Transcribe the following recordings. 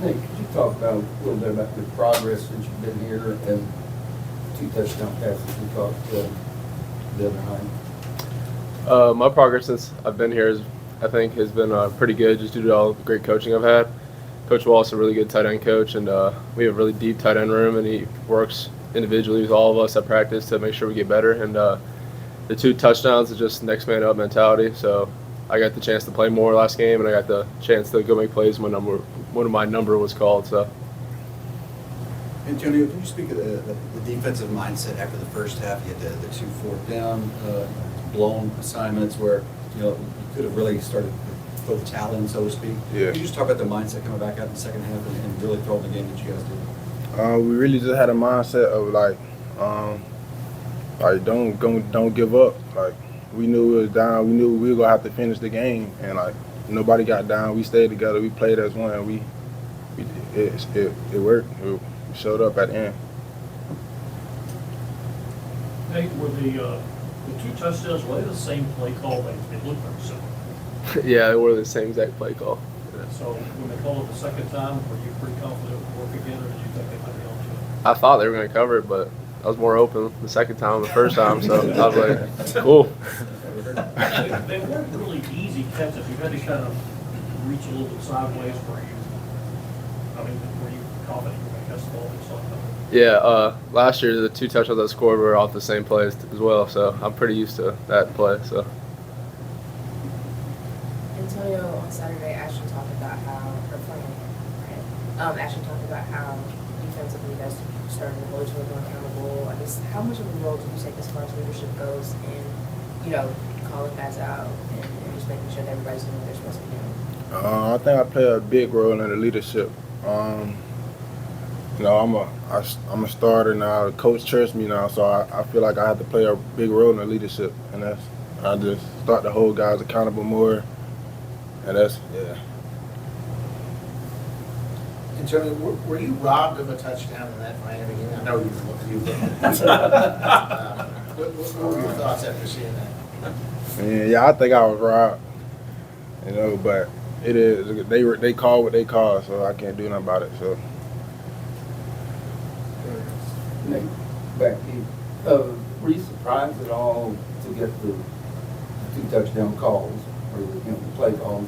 Nate, could you talk about a little bit about your progress since you've been here and 2 touchdown passes we caught the other night? My progress since I've been here I think has been pretty good, just due to all the great coaching I've had. Coach Wallace is a really good tight end coach, and we have a really deep tight end room, and he works individually with all of us at practice to make sure we get better. And the 2 touchdowns is just next man up mentality. So I got the chance to play more last game, and I got the chance to go make plays when one of my number was called. So. Antonio, can you speak of the defensive mindset after the first half? You had the 2 4th down, blown assignments where you could have really started to throw the towel in, so to speak. Yeah. Can you just talk about the mindset coming back out in the second half and really throwing the game that you guys did? We really just had a mindset of like don't give up. Like we knew it was down. We knew we were gonna have to finish the game, and like nobody got down. We stayed together. We played as one. It worked. We showed up at the end. Nate, were the 2 touchdowns, were they the same play call? They looked very similar. Yeah, they were the same exact play call. So when they called it the second time, were you pretty confident it would work again, or did you think they might be on to it? I thought they were going to cover it, but I was more open the second time than the first time, so I was like, cool. They weren't really easy catches. You had to kind of reach a little bit sideways were you confident you were going to catch the ball and stuff? Yeah, last year the 2 touchdowns I scored were off the same plays as well, so I'm pretty used to that play. So. Antonio on Saturday, Ashton talked about how, Ashton talked about how defensively you guys started to hold each other more accountable. I guess how much of a role do you take as far as leadership goes in, calling guys out and just making sure that everybody's doing what they're supposed to be doing? I think I play a big role in the leadership. I'm a starter now. The coach trusts me now, so I feel like I have to play a big role in the leadership, and I just start to hold guys accountable more, and yeah. Antonio, were you robbed of a touchdown in that Miami game? I know you've been. What were your thoughts after seeing that? Yeah, I think I was robbed, but it is they call what they call, so I can't do nothing about it. So. Nate, back to you. Were you surprised at all to get the 2 touchdown calls, or the play calls,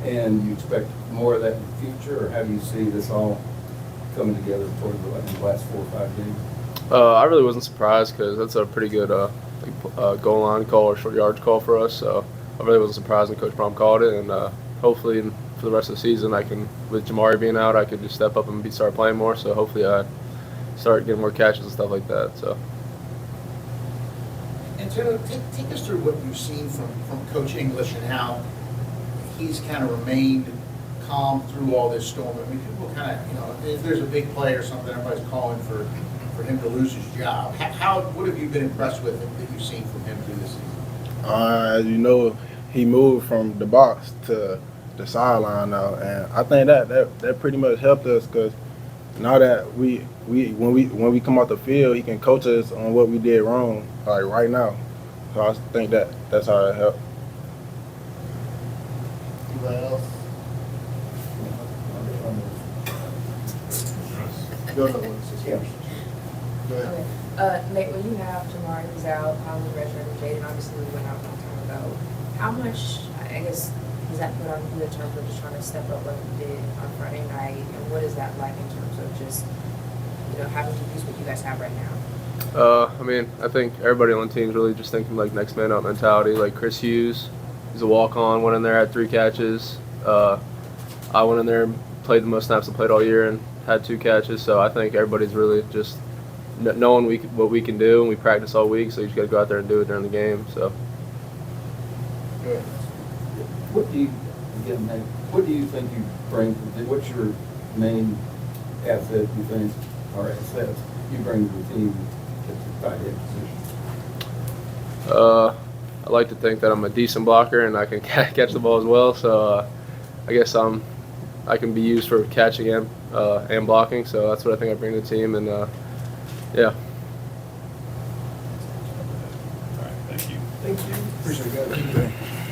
and you expect more of that in the future, or how do you see this all coming together toward the last 4 or 5 games? I really wasn't surprised because that's a pretty good goal line call or short yardage call for us. So I really wasn't surprised when Coach Brom called it, and hopefully for the rest of the season, with Jamari being out, I could just step up and start playing more. So hopefully I start getting more catches and stuff like that. So. And so take us through what you've seen from Coach English and how he's kind of remained calm through all this storm. I mean, people kind of, if there's a big play or something, everybody's calling for him to lose his job. What have you been impressed with that you've seen from him through this season? As you know, he moved from the box to the sideline now, and I think that pretty much helped us because now that when we come off the field, he can coach us on what we did wrong, like right now. So I think that's how it helped. Anybody else? Go ahead. Okay. Nate, when you have Jamari who's out, Holland Redford, and Jaden obviously we went out a long time ago, how much, I guess, does that put on you in terms of just trying to step up like you did on Friday night? And what is that like in terms of just, having to use what you guys have right now? I think everybody on the team is really just thinking like next man up mentality. Like Chris Hughes, he's a walk-on, went in there, had 3 catches. I went in there and played the most snaps I played all year and had 2 catches. So I think everybody's really just knowing what we can do, and we practice all week. So you just got to go out there and do it during the game. So. Good. What do you think you bring? What's your main asset, you think, or assets you bring to the team at the tight end position? I like to think that I'm a decent blocker and I can catch the ball as well. So I guess I can be used for catching and blocking. So that's what I think I bring to the team. And yeah.